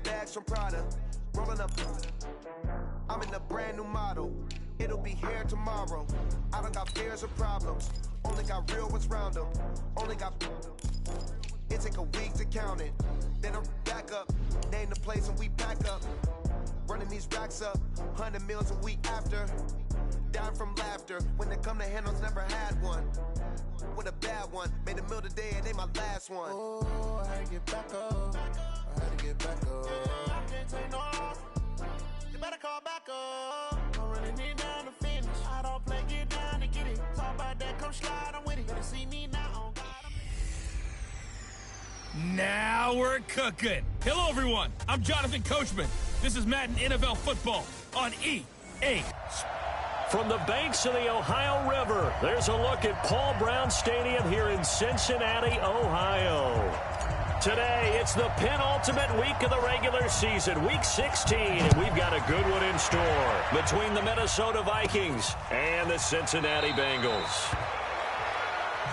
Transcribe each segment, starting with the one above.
bags from Prada, rolling up. I'm in a brand new model. It'll be here tomorrow. I don't got fears or problems. Only got real ones round them. Only got. It take a week to count it. Then I'm back up. Name the place and we pack up. Running these racks up. 100 meals a week after. Dying from laughter. When they come to handles, never had one. With a bad one. Made a meal today and they my last one. Oh, I had to get back up. I had to get back up. I can't take no off. You better call back up. I'm running it down to finish. I don't play, get down to get it. Talk about that, come slide, I'm with it. Better see me now on God. Now we're cooking. Hello, everyone. I'm Jonathan Coachman. This is Madden NFL Football on EA. From the banks of the Ohio River, there's a look at Paul Brown Stadium here in Cincinnati, Ohio. Today, it's the penultimate week of the regular season, Week 16, and we've got a good one in store between the Minnesota Vikings and the Cincinnati Bengals.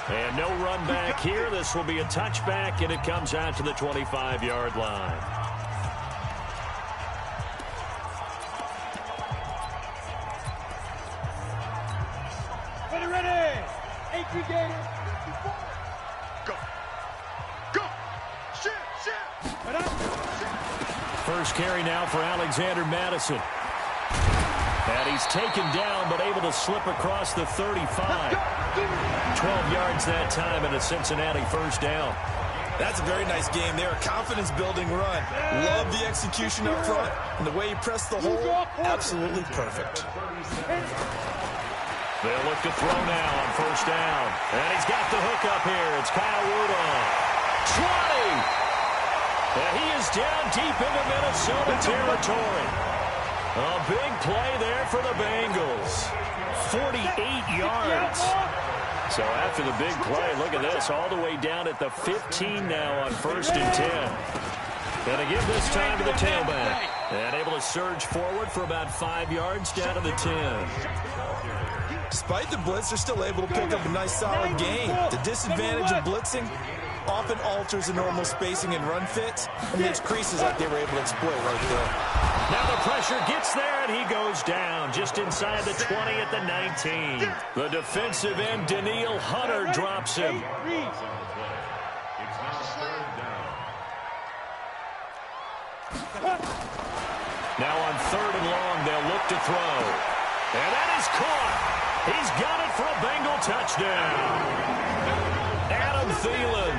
And no run back here. This will be a touchback, and it comes out to the 25-yard line. Ready. 18 games. Go. Go. Shit. First carry now for Alexander Madison. And he's taken down, but able to slip across the 35. 12 yards that time and a Cincinnati first down. That's a very nice game there. A confidence-building run. Love the execution up front. And the way he pressed the hole, absolutely perfect. They'll look to throw now on first down. And he's got the hook up here. It's Kyle Rudolph. 20! And he is down deep into Minnesota territory. A big play there for the Bengals. 48 yards. So after the big play, look at this, all the way down at the 15 now on first and 10. Going to give this time to the tailback. And able to surge forward for about 5 yards down to the 10. Despite the blitz, they're still able to pick up a nice solid gain. The disadvantage of blitzing often alters the normal spacing and run fits and makes creases like they were able to exploit right there. Now the pressure gets there, and he goes down just inside the 20 at the 19. The defensive end, Daniil Hunter, drops him. Now on third and long, they'll look to throw. And that is caught. He's got it for a Bengal touchdown. Adam Thielen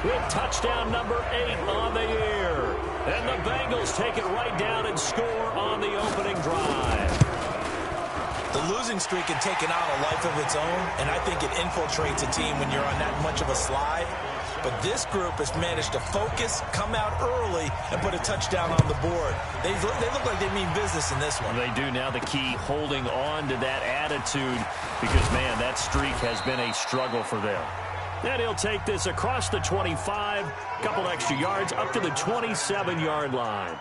with touchdown number 8 on the year. And the Bengals take it right down and score on the opening drive. The losing streak had taken on a life of its own, and I think it infiltrates a team when you're on that much of a slide. But this group has managed to focus, come out early, and put a touchdown on the board. They look like they mean business in this one. They do. Now the key, holding on to that attitude, because, man, that streak has been a struggle for them. And he'll take this across the 25, couple extra yards, up to the 27-yard line.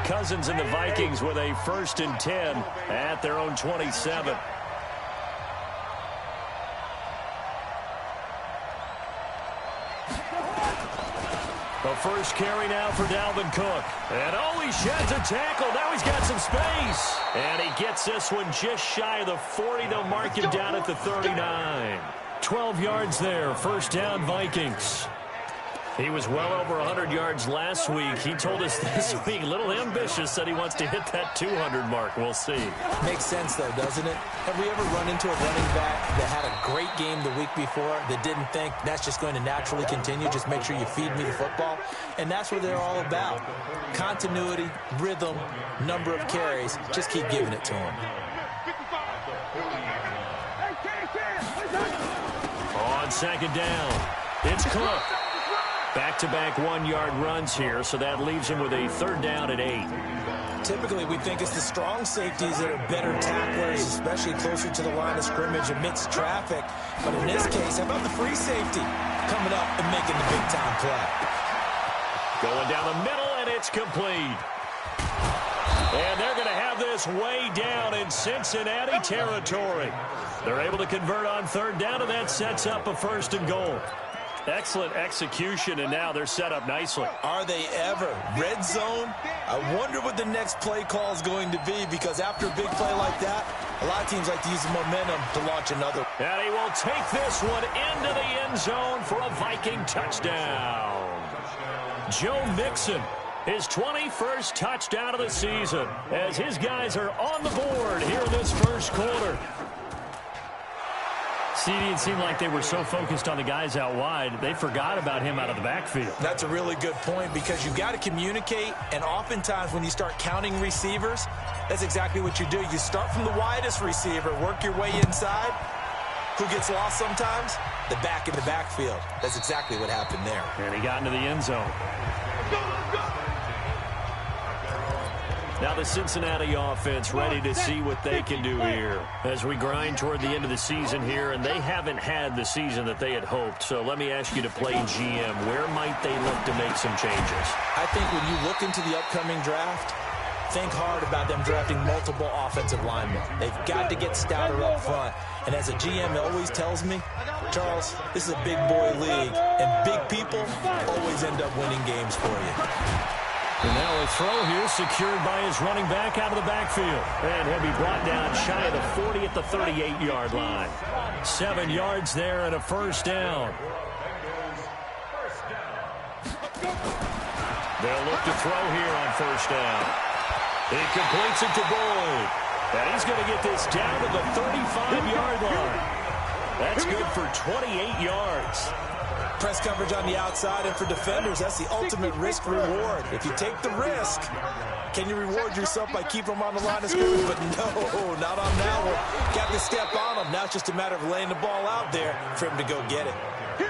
Cousins and the Vikings with a first and 10 at their own 27. The first carry now for Dalvin Cook. And oh, he sheds a tackle. Now he's got some space. And he gets this one just shy of the 40. They'll mark him down at the 39. 12 yards there. First down, Vikings. He was well over 100 yards last week. He told us this week, a little ambitious, said he wants to hit that 200 mark. We'll see. Makes sense, though, doesn't it? Have we ever run into a running back that had a great game the week before that didn't think that's just going to naturally continue? Just make sure you feed me the football. And that's what they're all about. Continuity, rhythm, number of carries. Just keep giving it to him. On second down, it's Cook. Back-to-back one-yard runs here, so that leaves him with a third down at 8. Typically, we think it's the strong safeties that are better tacklers, especially closer to the line of scrimmage amidst traffic. But in this case, how about the free safety coming up and making the big-time play? Going down the middle, and it's complete. And they're going to have this way down in Cincinnati territory. They're able to convert on third down, and that sets up a first and goal. Excellent execution, and now they're set up nicely. Are they ever? Red zone? I wonder what the next play call is going to be, because after a big play like that, a lot of teams like to use the momentum to launch another. And he will take this one into the end zone for a Viking touchdown. Joe Mixon, his 21st touchdown of the season, as his guys are on the board here in this first quarter. CD, it seemed like they were so focused on the guys out wide, they forgot about him out of the backfield. That's a really good point, because you've got to communicate, and oftentimes when you start counting receivers, that's exactly what you do. You start from the widest receiver, work your way inside. Who gets lost sometimes? The back in the backfield. That's exactly what happened there. And he got into the end zone. Now the Cincinnati offense ready to see what they can do here as we grind toward the end of the season here, and they haven't had the season that they had hoped. So let me ask you to play GM. Where might they look to make some changes? I think when you look into the upcoming draft, think hard about them drafting multiple offensive linemen. They've got to get stouter up front. And as a GM always tells me, Charles, this is a big boy league, and big people always end up winning games for you. And now a throw here secured by his running back out of the backfield. And he'll be brought down shy of the 40 at the 38-yard line. 7 yards there and a first down. They'll look to throw here on first down. He completes it to Boyd. And he's going to get this down to the 35-yard line. That's good for 28 yards. Press coverage on the outside, and for defenders, that's the ultimate risk-reward. If you take the risk, can you reward yourself by keeping them on the line of scrimmage? But no, not on that one. Got to step on them. Now it's just a matter of laying the ball out there for him to go get it.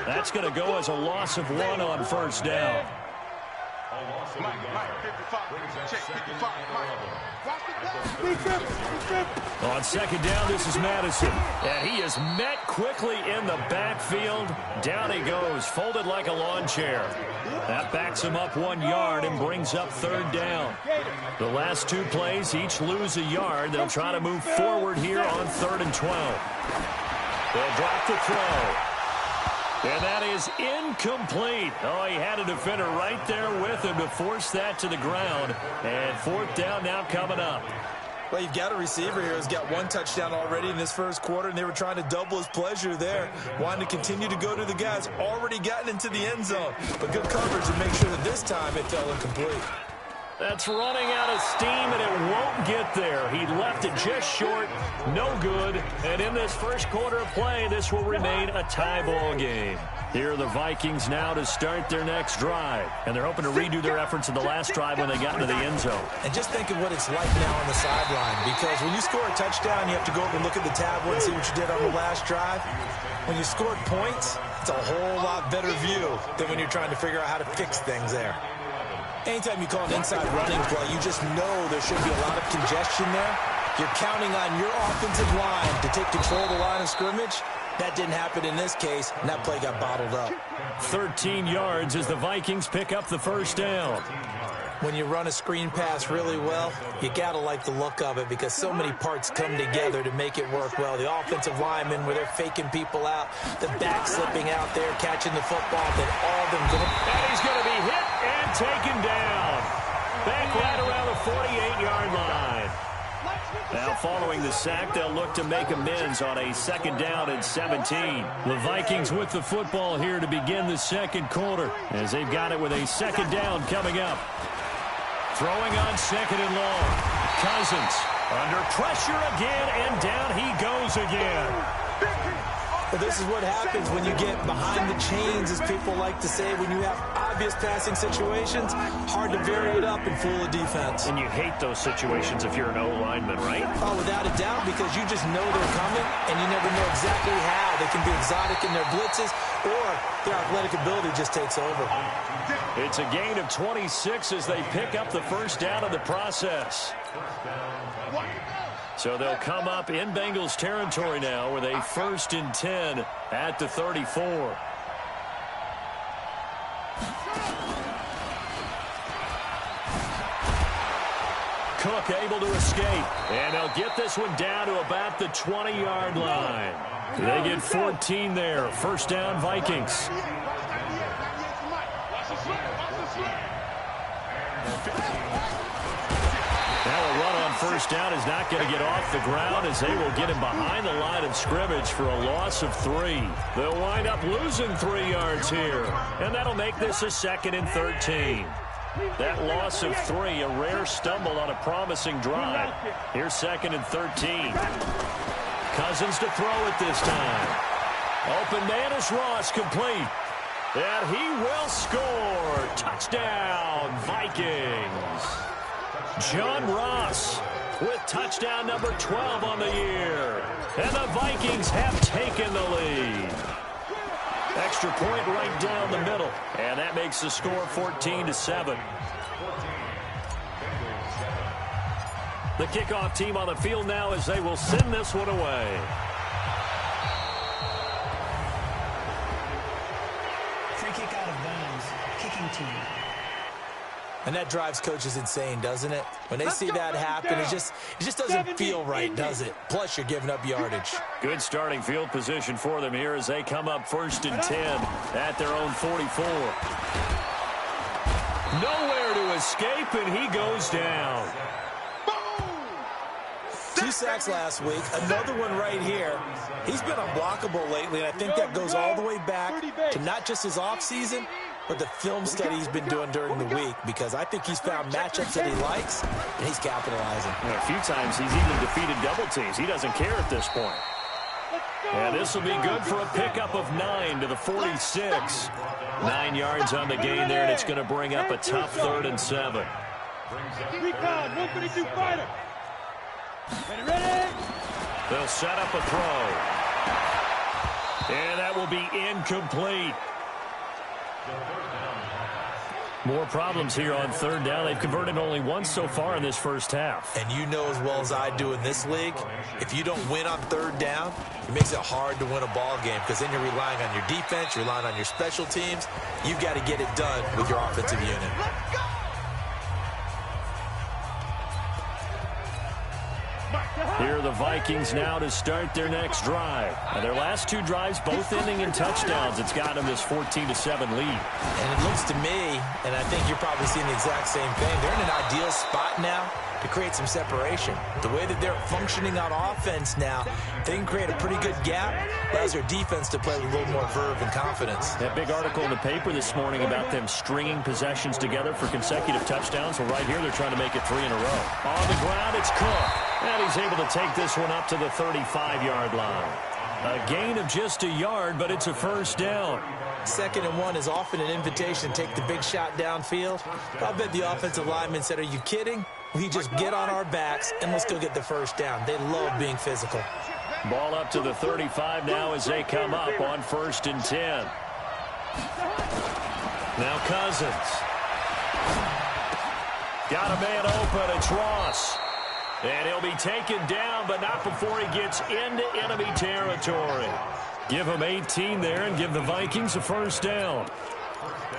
That's going to go as a loss of 1 on first down. Mike, 55. Check 55, Mike. On second down, this is Madison. And he is met quickly in the backfield. Down he goes, folded like a lawn chair. That backs him up 1 yard and brings up third down. The last 2 plays, each lose a yard. They'll try to move forward here on 3rd and 12. They'll drop the throw. And that is incomplete. Oh, he had a defender right there with him to force that to the ground. And 4th down now coming up. Well, you've got a receiver here who's got 1 touchdown already in this first quarter, and they were trying to double his pleasure there, wanting to continue to go to the guys already gotten into the end zone. But good coverage to make sure that this time it fell incomplete. That's running out of steam, and it won't get there. He left it just short, no good. And in this first quarter of play, this will remain a tie ball game. Here are the Vikings now to start their next drive. And they're hoping to redo their efforts in the last drive when they got into the end zone. And just think of what it's like now on the sideline, because when you score a touchdown, you have to go over and look at the tablet and see what you did on the last drive. When you scored points, it's a whole lot better view than when you're trying to figure out how to fix things there. Anytime you call an inside running play, you just know there should be a lot of congestion there. You're counting on your offensive line to take control of the line of scrimmage. That didn't happen in this case, and that play got bottled up. 13 yards as the Vikings pick up the first down. When you run a screen pass really well, you got to like the look of it, because so many parts come together to make it work well. The offensive linemen, where they're faking people out, the back slipping out there, catching the football, then all of them go. And he's going to be hit and taken down. Back right around the 48-yard line. Now following the sack, they'll look to make amends on a 2nd down and 17. The Vikings with the football here to begin the second quarter, as they've got it with a 2nd down coming up. Throwing on 2nd and long. Cousins under pressure again, and down he goes again. But this is what happens when you get behind the chains, as people like to say. When you have obvious passing situations, hard to vary it up and fool a defense. And you hate those situations if you're an O-lineman, right? Oh, without a doubt, because you just know they're coming, and you never know exactly how. They can be exotic in their blitzes, or their athletic ability just takes over. It's a gain of 26 as they pick up the first down in the process. So they'll come up in Bengals territory now with a 1st and 10 at the 34. Cook able to escape, and they'll get this one down to about the 20-yard line. They get 14 there. First down, Vikings. Now a run on first down is not going to get off the ground as they will get him behind the line of scrimmage for a loss of 3. They'll wind up losing 3 yards here, and that'll make this a 2nd and 13. That loss of 3, a rare stumble on a promising drive. Here's 2nd and 13. Cousins to throw it this time. Open man is Ross, complete. And he will score. Touchdown, Vikings. John Ross with touchdown number 12 on the year. And the Vikings have taken the lead. Extra point right down the middle. And that makes the score 14-7. The kickoff team on the field now as they will send this one away. Free kick out of bounds. Kicking team. And that drives coaches insane, doesn't it? When they see that happen, it just doesn't feel right, does it? Plus, you're giving up yardage. Good starting field position for them here as they come up 1st and 10 at their own 44. Nowhere to escape, and he goes down. 2 sacks last week, another one right here. He's been unblockable lately, and I think that goes all the way back to not just his offseason, but the film study he's been doing during the week, because I think he's found matchups that he likes, and he's capitalizing. A few times he's even defeated double teams. He doesn't care at this point. And this will be good for a pickup of 9 to the 46. 9 yards on the gain there, and it's going to bring up a tough 3rd and 7. Recon, 152 fighter. Ready? They'll set up a throw. And that will be incomplete. More problems here on 3rd down. They've converted only once so far in this first half. And you know as well as I do in this league, if you don't win on 3rd down, it makes it hard to win a ball game, because then you're relying on your defense, you're relying on your special teams. You've got to get it done with your offensive unit. Here are the Vikings now to start their next drive. And their last 2 drives, both ending in touchdowns. It's got them this 14-7 lead. And it looks to me, and I think you're probably seeing the exact same thing, they're in an ideal spot now to create some separation. The way that they're functioning on offense now, they can create a pretty good gap, allows their defense to play with a little more verve and confidence. That big article in the paper this morning about them stringing possessions together for consecutive touchdowns. Well, right here, they're trying to make it 3 in a row. On the ground, it's Cook. And he's able to take this one up to the 35-yard line. A gain of just a yard, but it's a first down. 2nd and 1 is often an invitation to take the big shot downfield. I bet the offensive lineman said, are you kidding? We just get on our backs and let's go get the first down. They love being physical. Ball up to the 35 now as they come up on 1st and 10. Now Cousins. Got a man open. It's Ross. And he'll be taken down, but not before he gets into enemy territory. Give him 18 there and give the Vikings a first down.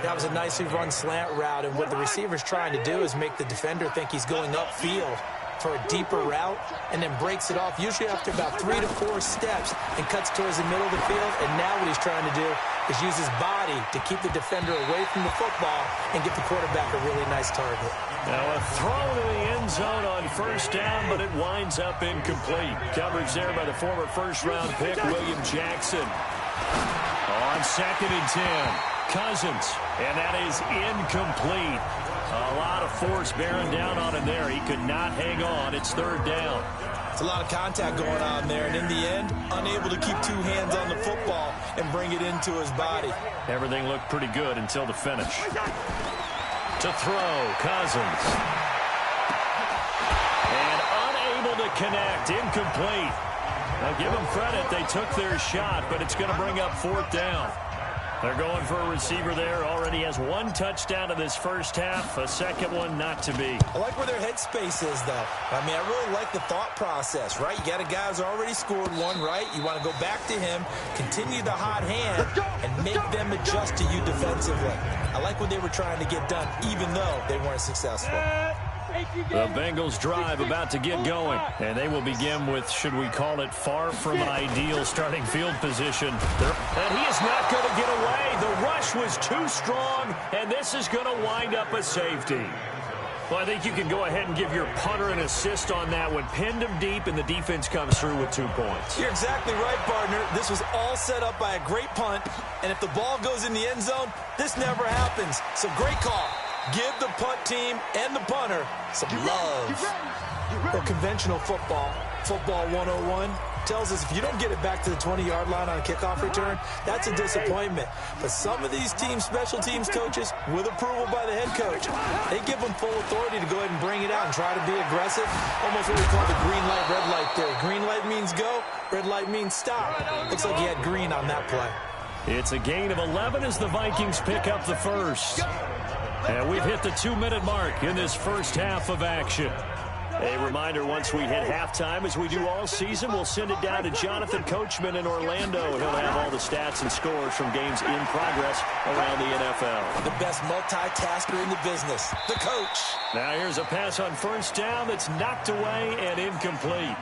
That was a nicely run slant route, and what the receiver's trying to do is make the defender think he's going upfield for a deeper route, and then breaks it off, usually after about 3 to 4 steps, and cuts towards the middle of the field. And now what he's trying to do is use his body to keep the defender away from the football and get the quarterback a really nice target. Now a throw to the end zone on first down, but it winds up incomplete. Coverage there by the former first-round pick, William Jackson. On 2nd and 10, Cousins, and that is incomplete. A lot of force bearing down on him there. He could not hang on. It's 3rd down. It's a lot of contact going on there, and in the end, unable to keep 2 hands on the football and bring it into his body. Everything looked pretty good until the finish. To throw, Cousins. And unable to connect, incomplete. Now give them credit, they took their shot, but it's going to bring up 4th down. They're going for a receiver there. Already has 1 touchdown in this first half. A second one not to be. I like where their headspace is, though. I mean, I really like the thought process, right? You got a guy who's already scored 1, right? You want to go back to him, continue the hot hand, and make them adjust to you defensively. I like what they were trying to get done, even though they weren't successful. The Bengals drive about to get going, and they will begin with, should we call it, far from ideal starting field position. And he is not going to get away. The rush was too strong, and this is going to wind up a safety. Well, I think you can go ahead and give your punter an assist on that one. Pinned him deep, and the defense comes through with 2 points. You're exactly right, partner. This was all set up by a great punt, and if the ball goes in the end zone, this never happens. So great call. Give the punt team and the punter some love. Well, conventional football 101, tells us if you don't get it back to the 20-yard line on a kickoff return, that's a disappointment. But some of these teams, special teams coaches, with approval by the head coach, they give them full authority to go ahead and bring it out and try to be aggressive. Almost what we call the green light, red light theory. Green light means go, red light means stop. Looks like he had green on that play. It's a gain of 11 as the Vikings pick up the first. And we've hit the 2-minute mark in this first half of action. A reminder, once we hit halftime, as we do all season, we'll send it down to Jonathan Coachman in Orlando, and he'll have all the stats and scores from games in progress around the NFL. The best multitasker in the business, the coach. Now here's a pass on first down that's knocked away and incomplete.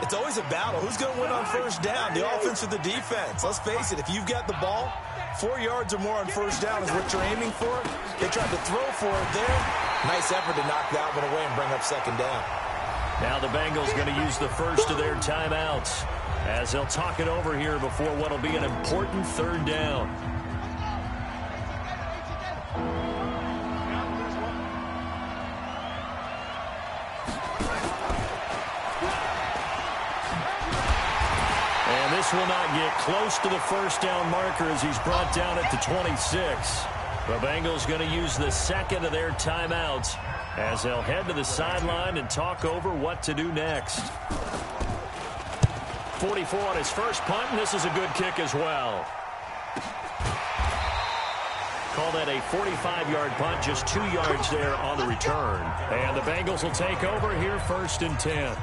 It's always a battle. Who's going to win on first down, the offense or the defense? Let's face it, if you've got the ball, 4 yards or more on first down is what you're aiming for. They tried to throw for it there. Nice effort to knock that one away and bring up second down. Now the Bengals going to use the first of their timeouts as they'll talk it over here before what will be an important third down. And this will not get close to the first down marker as he's brought down at the 26. The Bengals going to use the second of their timeouts as they'll head to the sideline and talk over what to do next. 44 on his first punt, and this is a good kick as well. Call that a 45-yard punt, just 2 yards there on the return. And the Bengals will take over here, 1st and 10.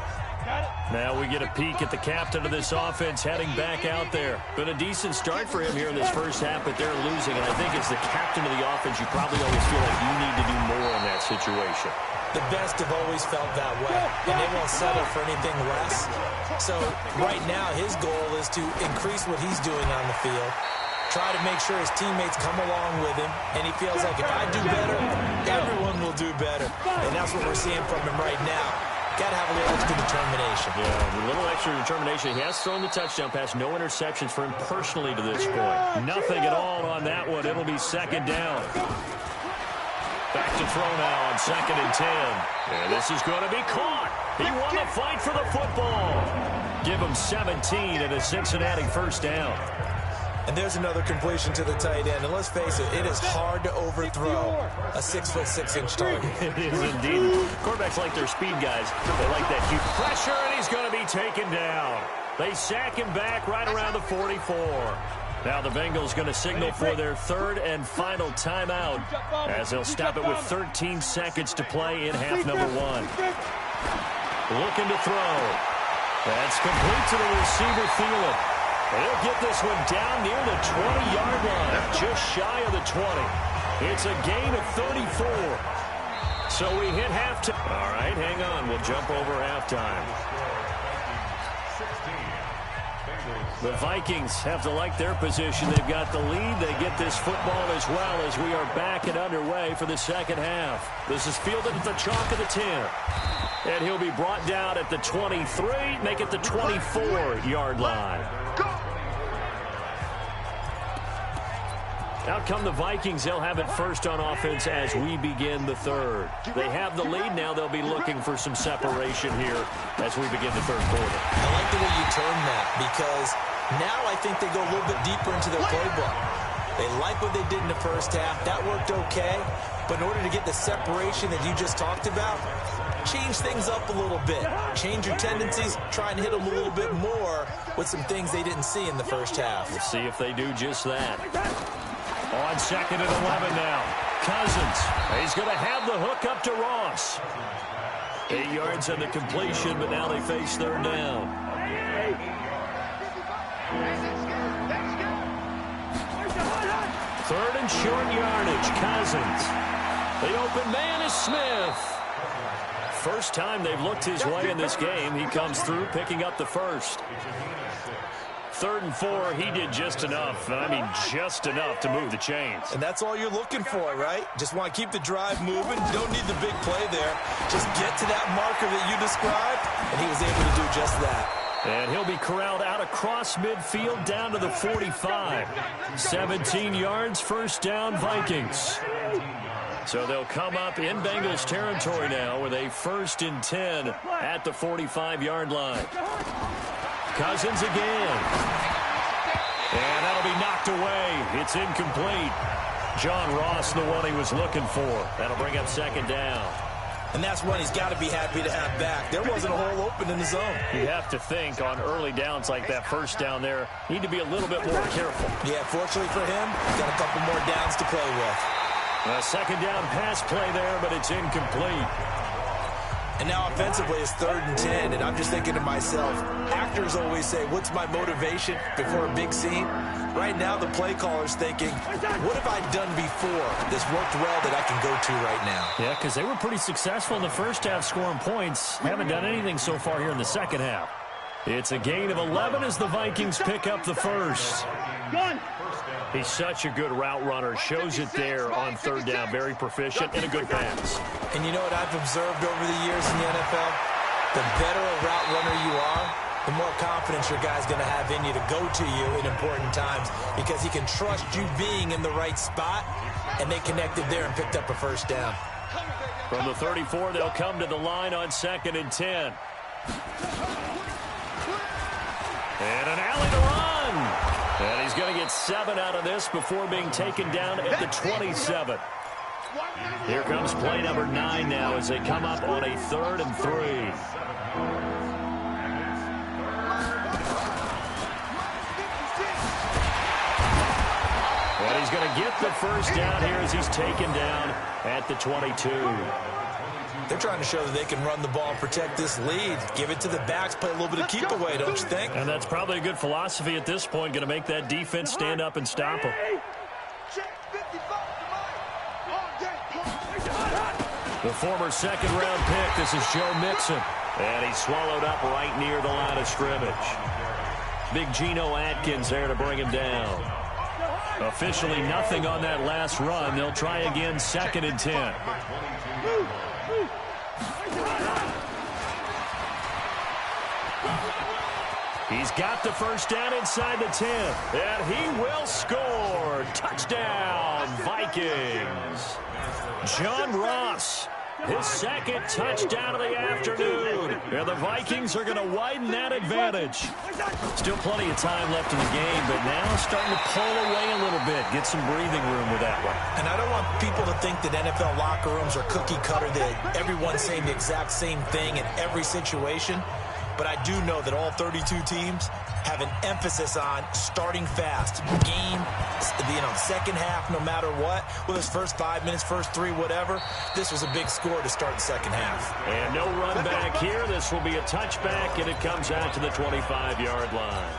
Now we get a peek at the captain of this offense heading back out there. Been a decent start for him here in this first half, but they're losing. And I think as the captain of the offense, you probably always feel like you need to do more in that situation. The best have always felt that way, and they won't settle for anything less. So right now his goal is to increase what he's doing on the field, try to make sure his teammates come along with him, and he feels like if I do better, everyone will do better. And that's what we're seeing from him right now. Got to have a little extra determination. Yeah, a little extra determination. He has thrown the touchdown pass. No interceptions for him personally to this point. Nothing at all on that one. It'll be second down. Back to throw now on 2nd and 10. And this is going to be caught. He won the fight for the football. Give him 17 and a Cincinnati first down. And there's another completion to the tight end. And let's face it, it is hard to overthrow a 6'6" target. It is indeed. Quarterbacks like their speed guys. They like that huge pressure, and he's going to be taken down. They sack him back right around the 44. Now the Bengals going to signal for their 3rd and final timeout as they'll stop it with 13 seconds to play in half number 1. Looking to throw. That's complete to the receiver, Thielen. He'll get this one down near the 20-yard line, just shy of the 20. It's a gain of 34. So we hit halftime. All right, hang on. We'll jump over halftime. The Vikings have to like their position. They've got the lead. They get this football as well as we are back and underway for the second half. This is fielded at the chalk of the 10. And he'll be brought down at the 23, make it the 24-yard line. Out come the Vikings. They'll have it first on offense as we begin the third. They have the lead now. They'll be looking for some separation here as we begin the third quarter. I like the way you term that because now I think they go a little bit deeper into their playbook. They like what they did in the first half. That worked okay. But in order to get the separation that you just talked about, change things up a little bit. Change your tendencies. Try and hit them a little bit more with some things they didn't see in the first half. We'll see if they do just that. On 2nd and 11 now. Cousins. He's going to have the hook up to Ross. 8 yards on the completion, but now they face 3rd down. 3rd and short yardage. Cousins. The open man is Smith. First time they've looked his way in this game. He comes through picking up the first. 3rd and 4, he did just enough, and I mean just enough to move the chains. And that's all you're looking for, right? Just want to keep the drive moving. Don't need the big play there. Just get to that marker that you described, and he was able to do just that. And he'll be corralled out across midfield down to the 45. 17 yards, 1st down, Vikings. So they'll come up in Bengals territory now with a 1st and 10 at the 45-yard line. Cousins again. And that'll be knocked away. It's incomplete. John Ross, the one he was looking for. That'll bring up 2nd down. And that's one he's got to be happy to have back. There wasn't a hole open in the zone. You have to think on early downs like that 1st down there, need to be a little bit more careful. Yeah, fortunately for him, got a couple more downs to play with. A 2nd down pass play there, but it's incomplete. And now offensively it's 3rd and 10, and I'm just thinking to myself, actors always say, what's my motivation before a big scene? Right now the play caller's thinking, what have I done before that's worked well that I can go to right now? Yeah, because they were pretty successful in the 1st half scoring points. Haven't done anything so far here in the 2nd half. It's a gain of 11 as the Vikings pick up the 1st. He's such a good route runner. Shows it there on 3rd down. Very proficient and a good pass. And you know what I've observed over the years in the NFL? The better a route runner you are, the more confidence your guy's going to have in you to go to you in important times because he can trust you being in the right spot, and they connected there and picked up a 1st down. From the 34, they'll come to the line on 2nd and 10. And an alley to run. And he's going to get 7 out of this before being taken down at the 27. Here comes play number 9 now as they come up on a 3rd and 3. And he's going to get the 1st down here as he's taken down at the 22. They're trying to show that they can run the ball and protect this lead. Give it to the backs, play a little bit of keep away, don't you think? And that's probably a good philosophy at this point, going to make that defense stand up and stop them. The former 2nd-round pick, this is Joe Mixon. And he's swallowed up right near the line of scrimmage. Big Geno Atkins there to bring him down. Officially nothing on that last run. They'll try again, 2nd and 10. He's got the 1st down inside the 10. And he will score. Touchdown, Vikings. John Ross, his 2nd touchdown of the afternoon. And the Vikings are going to widen that advantage. Still plenty of time left in the game, but now starting to pull away a little bit. Get some breathing room with that one. And I don't want people to think that NFL locker rooms are cookie cutter, that everyone's saying the exact same thing in every situation. But I do know that all 32 teams have an emphasis on starting fast. Game, 2nd half, no matter what. Whether it's first 5 minutes, first 3, whatever. This was a big score to start the 2nd half. And no run back here. This will be a touchback, and it comes out to the 25-yard line.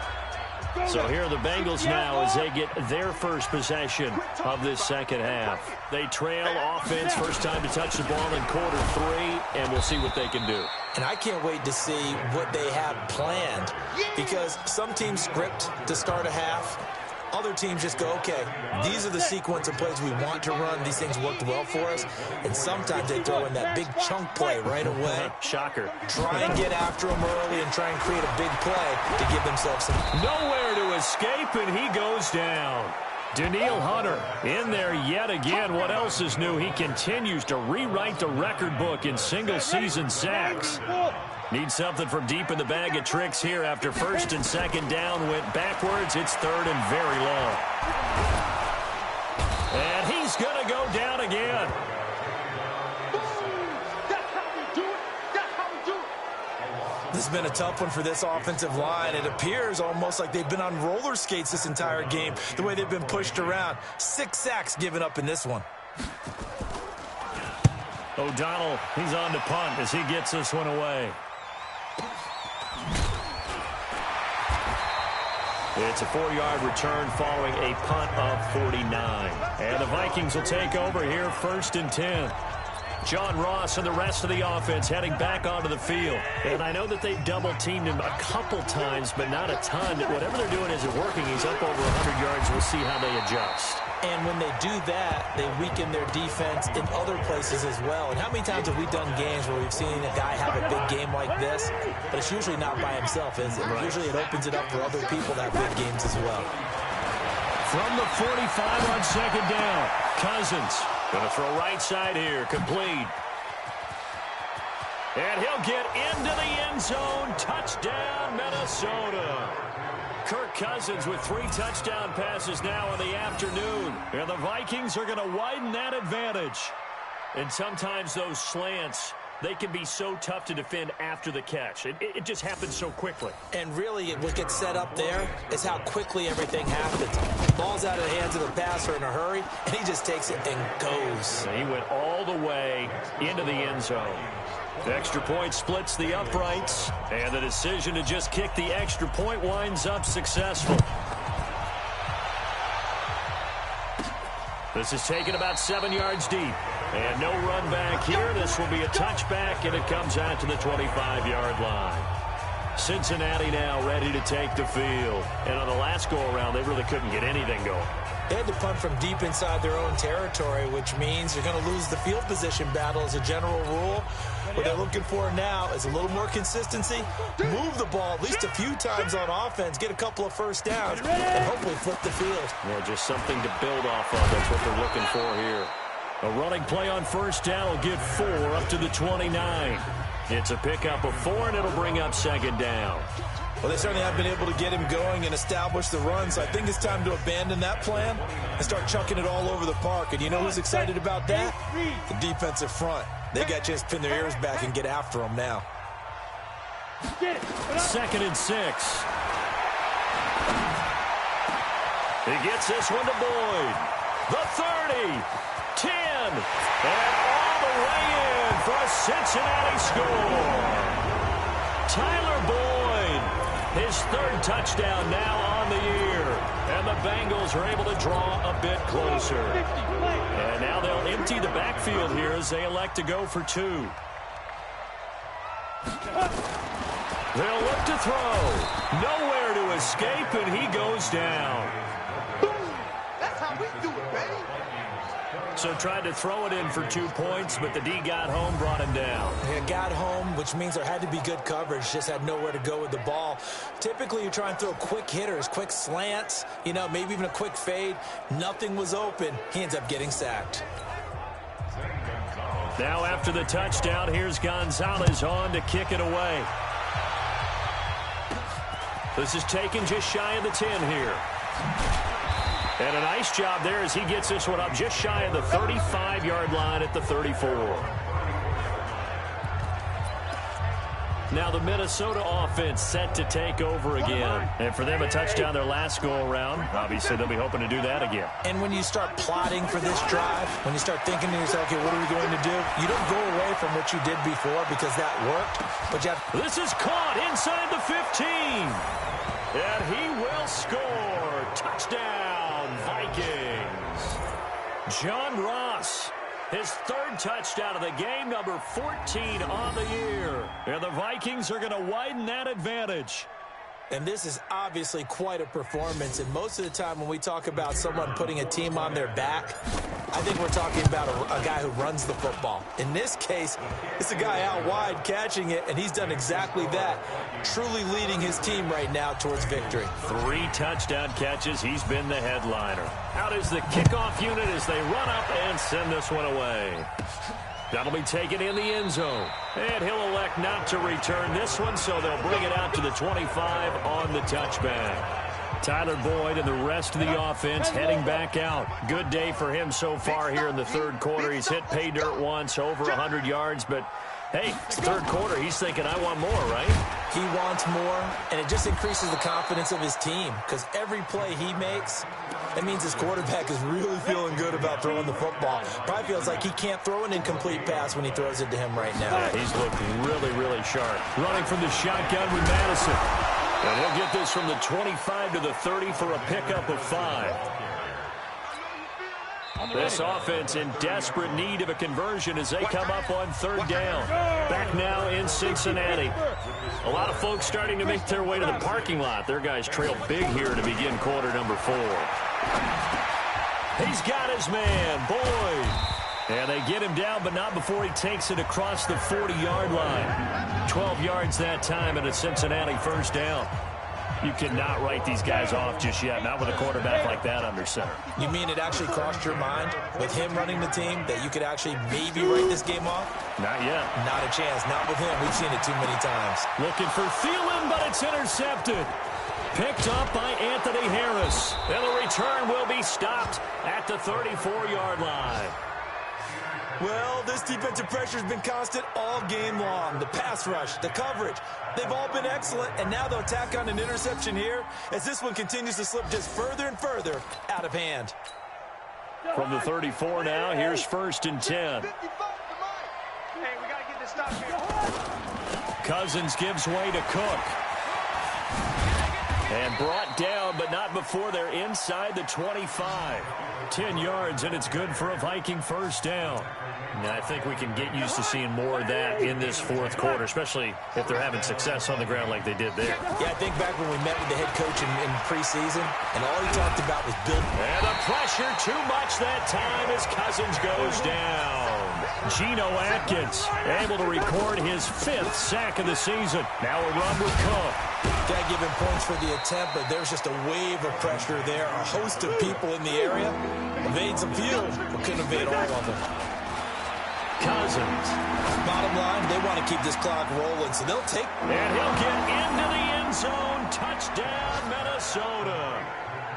So here are the Bengals now as they get their first possession of this 2nd half. They trail offense, first time to touch the ball in quarter 3, and we'll see what they can do. And I can't wait to see what they have planned, because some teams script to start a half. Other teams just go, okay, these are the sequence of plays we want to run. These things worked well for us. And sometimes they throw in that big chunk play right away. Shocker. Try and get after them early and try and create a big play to give themselves some. Nowhere to escape, and he goes down. Danielle Hunter in there yet again. What else is new? He continues to rewrite the record book in single-season sacks. Needs something from deep in the bag of tricks here after 1st and 2nd down went backwards. It's 3rd and very long. And he's going to go down again. This has been a tough one for this offensive line. It appears almost like they've been on roller skates this entire game, the way they've been pushed around. 6 sacks given up in this one. O'Donnell, he's on to punt as he gets this one away. It's a 4-yard return following a punt of 49. And the Vikings will take over here, 1st and 10. John Ross and the rest of the offense heading back onto the field. And I know that they've double-teamed him a couple times, but not a ton. Whatever they're doing isn't working. He's up over 100 yards. We'll see how they adjust. And when they do that, they weaken their defense in other places as well. And how many times have we done games where we've seen a guy have a big game like this, but it's usually not by himself, is it? Right. Usually it opens it up for other people to have big games as well. From the 45 on second down, Cousins going to throw right side here, complete. And he'll get into the end zone. Touchdown, Minnesota. Kirk Cousins with 3 touchdown passes now in the afternoon. And the Vikings are going to widen that advantage. And sometimes those slants, they can be so tough to defend after the catch. It just happens so quickly. And really, what gets set up there is how quickly everything happens. Ball's out of the hands of the passer in a hurry, and he just takes it and goes. He went all the way into the end zone. The extra point splits the uprights, and the decision to just kick the extra point winds up successful. This is taken about 7 yards deep. And no run back here. This will be a touchback, and it comes out to the 25-yard line. Cincinnati now ready to take the field. And on the last go-around, they really couldn't get anything going. They had to punt from deep inside their own territory, which means you're going to lose the field position battle as a general rule. What they're looking for now is a little more consistency, move the ball at least a few times on offense, get a couple of first downs, and hopefully flip the field. Yeah, just something to build off of. That's what they're looking for here. A running play on first down will get 4 up to the 29. It's a pickup of 4, and it'll bring up second down. Well, they certainly have been able to get him going and establish the run, so I think it's time to abandon that plan and start chucking it all over the park. And you know who's excited about that? The defensive front. They got a chance to pin their ears back and get after him now. 2nd and 6. He gets this one to Boyd. The 30, 10, and all the way in for a Cincinnati score. Tyler Boyd, his 3rd touchdown now on the year. And the Bengals are able to draw a bit closer. And now they'll empty the backfield here as they elect to go for 2. They'll look to throw. Nowhere to escape, and he goes down. That's how we do it, baby. So tried to throw it in for 2 points, but the D got home, brought him down. He got home, which means there had to be good coverage, just had nowhere to go with the ball. Typically, you try and throw quick hitters, quick slants, you know, maybe even a quick fade. Nothing was open. He ends up getting sacked. Now after the touchdown, here's Gonzalez on to kick it away. This is taken just shy of the 10 here. And a nice job there as he gets this one up just shy of the 35-yard line at the 34. Now the Minnesota offense set to take over again. And for them, a touchdown their last go-around. Obviously, they'll be hoping to do that again. And when you start plotting for this drive, when you start thinking to yourself, okay, what are we going to do? You don't go away from what you did before because that worked. But you have... This is caught inside the 15. And he will score. Touchdown, Vikings. John Ross, his 3rd touchdown of the game, number 14 on the year. And the Vikings are going to widen that advantage. And this is obviously quite a performance. And most of the time when we talk about someone putting a team on their back, I think we're talking about a guy who runs the football. In this case, it's a guy out wide catching it, and he's done exactly that, truly leading his team right now towards victory. 3 touchdown catches. He's been the headliner. Out is the kickoff unit as they run up and send this one away. That'll be taken in the end zone. And he'll elect not to return this one, so they'll bring it out to the 25 on the touchback. Tyler Boyd and the rest of the offense heading back out. Good day for him so far here in the 3rd quarter. He's hit pay dirt once, over 100 yards, but hey, it's 3rd quarter. He's thinking, I want more, right? He wants more, and it just increases the confidence of his team because every play he makes, that means his quarterback is really feeling good about throwing the football. Probably feels like he can't throw an incomplete pass when he throws it to him right now. Yeah, he's looked really, really sharp. Running from the shotgun with Madison. And he'll get this from the 25 to the 30 for a pickup of 5. This offense in desperate need of a conversion as they come up on third down. Back now in Cincinnati. A lot of folks starting to make their way to the parking lot. Their guys trail big here to begin quarter number 4. He's got his man, Boyd. And they get him down, but not before he takes it across the 40-yard line. 12 yards that time and a Cincinnati first down. You cannot write these guys off just yet, not with a quarterback like that under center. You mean it actually crossed your mind with him running the team that you could actually maybe write this game off? Not yet. Not a chance. Not with him. We've seen it too many times. Looking for Thielen, but it's intercepted. Picked up by Anthony Harris. And the return will be stopped at the 34-yard line. Well, this defensive pressure has been constant all game long. The pass rush, the coverage, they've all been excellent, and now they'll tack on an interception here as this one continues to slip just further and further out of hand. From the 34 now, here's 1st and 10. Hey, we got to get this stop here. Cousins gives way to Cook. And brought down, but not before they're inside the 25. 10 yards, and it's good for a Viking first down. And I think we can get used to seeing more of that in this fourth quarter, especially if they're having success on the ground like they did there. Yeah, I think back when we met with the head coach in preseason, and all he talked about was building. And the pressure too much that time as Cousins goes down. Geno Atkins able to record his 5th sack of the season. Now a run with Cook. Got to give him points for the attempt, but there's just a wave of pressure there. A host of people in the area. Evade some field, but couldn't evade all of them. Cousins. Bottom line, they want to keep this clock rolling, so they'll take. And he'll get into the end zone. Touchdown, Minnesota.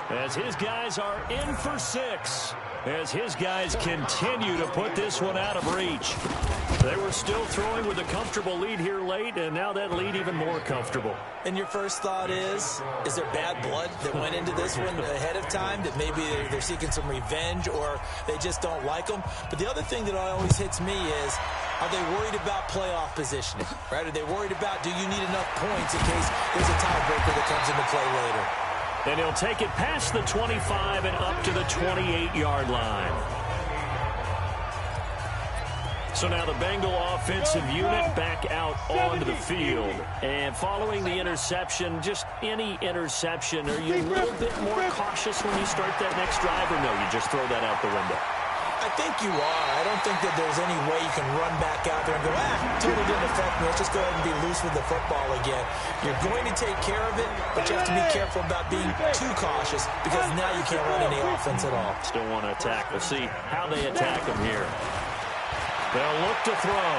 As his guys are in for 6. As his guys continue to put this one out of reach. They were still throwing with a comfortable lead here late, and now that lead even more comfortable. And your first thought is there bad blood that went into this one ahead of time, that maybe they're seeking some revenge or they just don't like them? But the other thing that always hits me is, are they worried about playoff positioning? Right? Are they worried about, do you need enough points in case there's a tiebreaker that comes into play later? And he'll take it past the 25 and up to the 28-yard line. So now the Bengal offensive unit back out onto the field. And following the interception, just any interception, are you a little bit more cautious when you start that next drive, or no, you just throw that out the window? I think you are. I don't think that there's any way you can run back out there and go, totally didn't affect me. Let's just go ahead and be loose with the football again. You're going to take care of it, but you have to be careful about being too cautious because now you can't run any offense at all. Still want to attack. We'll see how they attack him here. They'll look to throw.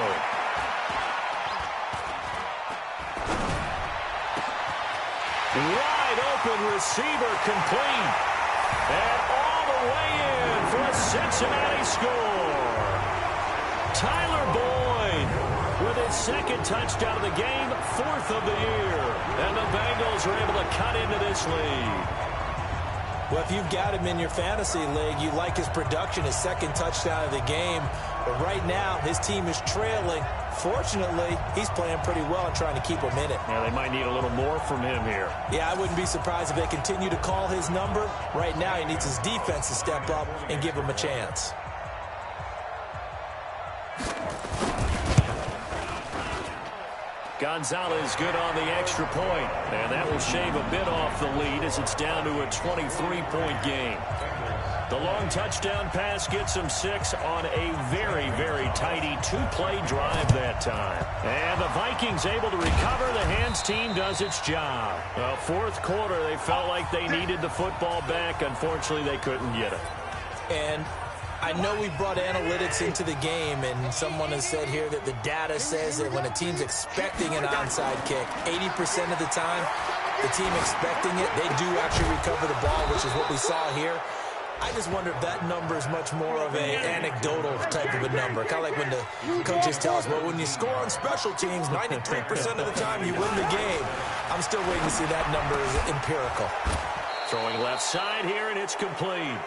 Wide open receiver complete. And all the way in for a Cincinnati score. Tyler Boyd with his 2nd touchdown of the game, 4th of the year. And the Bengals are able to cut into this lead. Well, if you've got him in your fantasy league, you like his production, his 2nd touchdown of the game. But right now, his team is trailing. Fortunately, he's playing pretty well and trying to keep him in it. Yeah, they might need a little more from him here. Yeah, I wouldn't be surprised if they continue to call his number. Right now, he needs his defense to step up and give him a chance. Gonzalez good on the extra point, and that will shave a bit off the lead as it's down to a 23-point game. The long touchdown pass gets him 6 on a very, very tidy 2-play drive that time. And the Vikings able to recover. The hands team does its job. Well, 4th quarter, they felt like they needed the football back. Unfortunately, they couldn't get it. And I know we brought analytics into the game, and someone has said here that the data says that when a team's expecting an onside kick, 80% of the time, the team expecting it, they do actually recover the ball, which is what we saw here. I just wonder if that number is much more of an anecdotal type of a number. Kind of like when the coaches tell us, well, when you score on special teams, 93% of the time you win the game. I'm still waiting to see that number is empirical. Throwing left side here, and it's complete.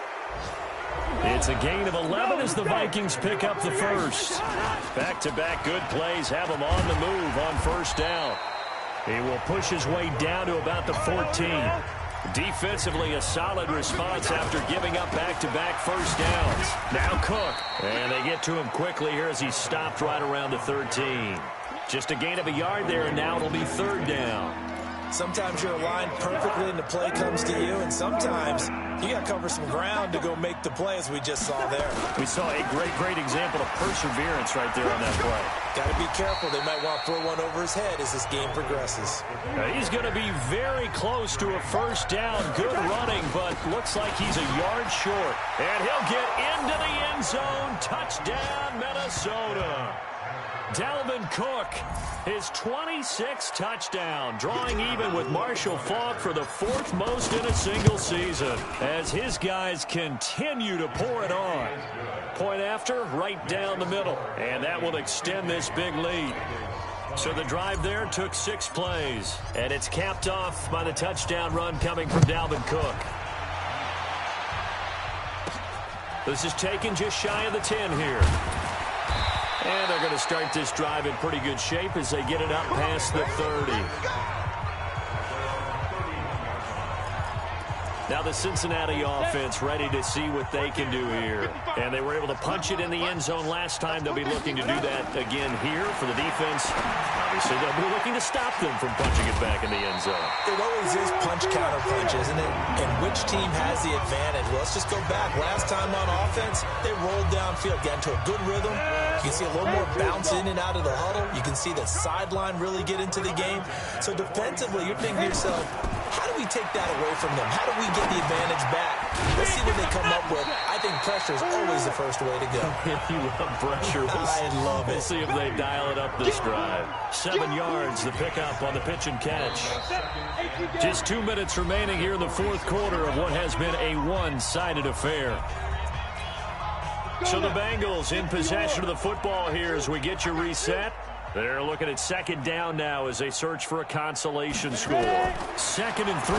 It's a gain of 11 as the Vikings pick up the first. Back-to-back good plays have him on the move on 1st down. He will push his way down to about the 14. Defensively, a solid response after giving up back-to-back first downs. Now Cook. And they get to him quickly here as he's stopped right around the 13. Just a gain of a yard there, and now it'll be third down. Sometimes you're aligned perfectly and the play comes to you, and sometimes you got to cover some ground to go make the play, as we just saw there. We saw a great example of perseverance right there on that play. Got to be careful. They might want to throw one over his head as this game progresses. He's going to be very close to a first down. Good running, but looks like he's a yard short. And he'll get into the end zone. Touchdown, Minnesota. Dalvin Cook, his 26th touchdown, drawing even with Marshall Faulk for the 4th most in a single season, as his guys continue to pour it on. Point after, right down the middle, and that will extend this big lead. So the drive there took 6 plays, and it's capped off by the touchdown run coming from Dalvin Cook. This is taken just shy of the 10 here. And they're going to start this drive in pretty good shape as they get it up past the 30. Now the Cincinnati offense ready to see what they can do here. And they were able to punch it in the end zone last time. They'll be looking to do that again here for the defense. Obviously, they'll be looking to stop them from punching it back in the end zone. It always is punch-counter-punch, isn't it? And which team has the advantage? Well, let's just go back. Last time on offense, they rolled downfield, got into a good rhythm. You can see a little more bounce in and out of the huddle. You can see the sideline really get into the game. So defensively, you're thinking to yourself, how do we take that away from them? How do we get the advantage back? Let's see what they come up with. I think pressure is always the first way to go. You love pressure. I love it. We'll see if they dial it up this drive. 7 yards, the pickup on the pitch and catch. Just 2 minutes remaining here in the 4th quarter of what has been a one-sided affair. So the Bengals in possession of the football here as we get you reset. They're looking at second down now as they search for a consolation score. 2nd and 3.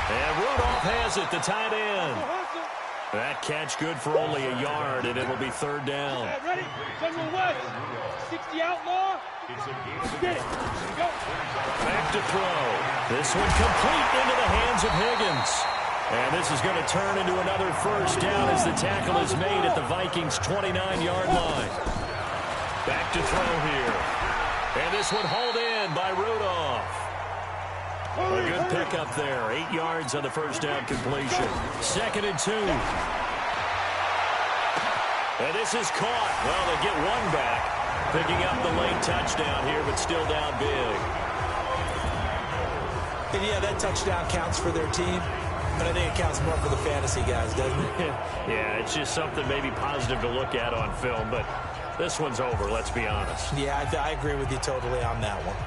And Rudolph has it, the tight end. That catch good for only a yard, and it'll be third down. Ready? Central West. 60 outlaw. Get it. Go. Back to throw. This one complete into the hands of Higgins. And this is going to turn into another first down as the tackle is made at the Vikings' 29-yard line. Back to throw here. And this one hauled in by Rudolph. A good pickup there. 8 yards on the first down completion. 2nd and 2. And this is caught. Well, they get one back. Picking up the late touchdown here, but still down big. And yeah, that touchdown counts for their team. But I think it counts more for the fantasy guys, doesn't it? Yeah, it's just something maybe positive to look at on film, but this one's over, let's be honest. Yeah, I agree with you totally on that one.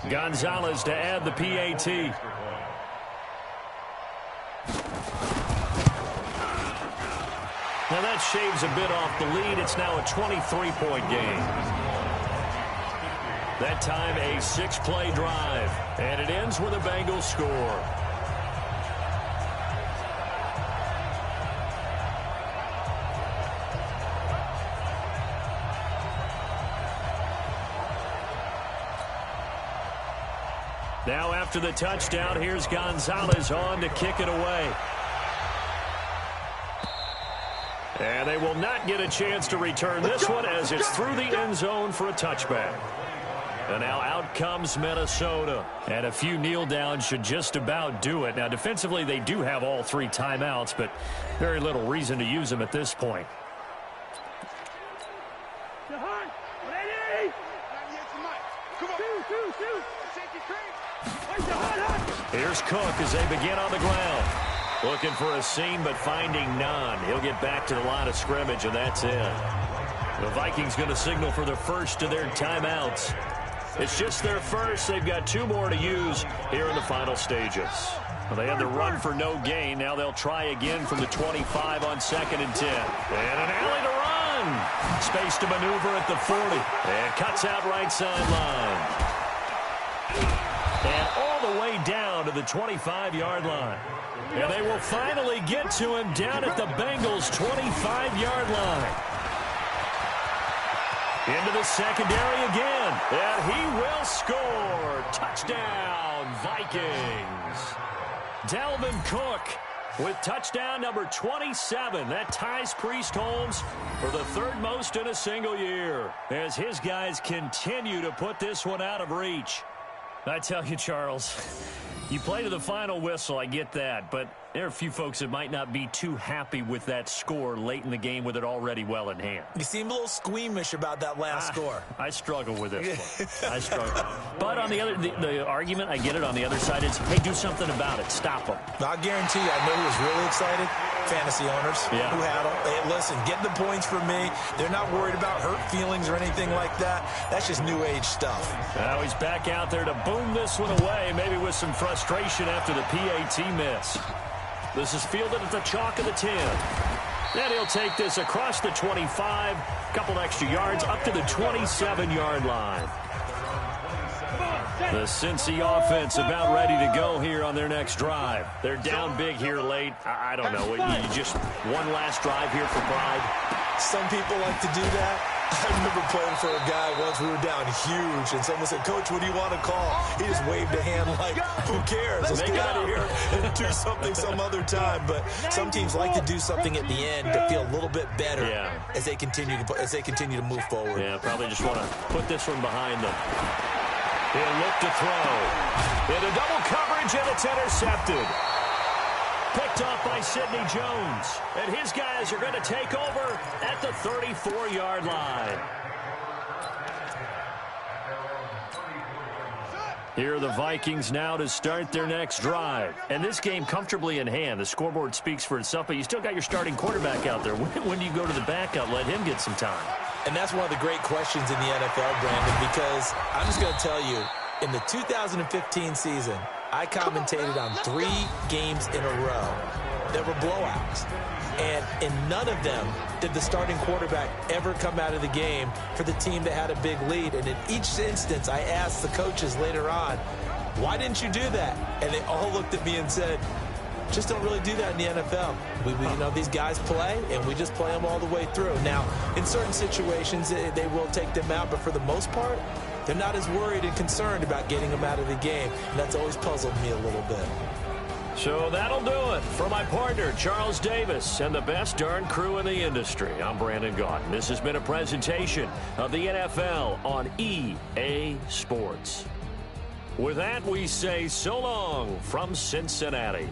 Gonzalez to add the PAT. Now that shaves a bit off the lead. It's now a 23-point game. That time a 6-play drive. And it ends with a Bengals score. Now after the touchdown, here's Gonzalez on to kick it away. And they will not get a chance to return this one as it's through the end zone for a touchback. And now out comes Minnesota. And a few kneel downs should just about do it. Now defensively they do have all 3 timeouts, but very little reason to use them at this point. Here's Cook as they begin on the ground. Looking for a seam, but finding none. He'll get back to the line of scrimmage, and that's it. The Vikings going to signal for the first of their timeouts. It's just their first. They've got 2 more to use here in the final stages. Well, they had the run for no gain. Now they'll try again from the 25 on 2nd and 10. And an alley to run. Space to maneuver at the 40. And cuts out right sideline. the 25-yard line. And they will finally get to him down at the Bengals' 25-yard line. Into the secondary again. And he will score. Touchdown, Vikings. Dalvin Cook with touchdown number 27. That ties Priest Holmes for the third most in a single year, as his guys continue to put this one out of reach. I tell you, Charles, you play to the final whistle, I get that, but there are a few folks that might not be too happy with that score late in the game with it already well in hand. You seem a little squeamish about that last score. I struggle with this one. I struggle. But on the argument, I get it, on the other side is, hey, do something about it. Stop them. I guarantee you, I know who was really excited. Fantasy owners who had them. Hey, listen, get the points for me. They're not worried about hurt feelings or anything like that. That's just new age stuff. Now he's back out there to boom this one away, maybe with some frustration after the PAT miss. This is fielded at the chalk of the 10. Then he'll take this across the 25, couple extra yards, up to the 27-yard line. The Cincy offense about ready to go here on their next drive. They're down big here late. I don't know. You just one last drive here for pride. Some people like to do that. I remember playing for a guy once. We were down huge, and someone said, "Coach, what do you want to call?" He just waved a hand like, "Who cares? Let's get out of here and do something some other time." But some teams like to do something at the end to feel a little bit better as they continue to move forward. Yeah, probably just want to put this one behind them. He'll look to throw. Into double coverage, and it's intercepted. Picked off by Sidney Jones. And his guys are going to take over at the 34-yard line. Here are the Vikings now to start their next drive. And this game comfortably in hand. The scoreboard speaks for itself, but you still got your starting quarterback out there. When do you go to the backup? Let him get some time. And that's one of the great questions in the NFL, Brandon, because I'm just going to tell you, in the 2015 season, I commentated on 3 games in a row that were blowouts. And in none of them did the starting quarterback ever come out of the game for the team that had a big lead. And in each instance, I asked the coaches later on, why didn't you do that? And they all looked at me and said, just don't really do that in the NFL. You know, these guys play, and we just play them all the way through. Now, in certain situations, they will take them out, but for the most part, they're not as worried and concerned about getting them out of the game. And that's always puzzled me a little bit. So that'll do it for my partner, Charles Davis, and the best darn crew in the industry. I'm Brandon Gaudin. This has been a presentation of the NFL on EA Sports. With that, we say so long from Cincinnati.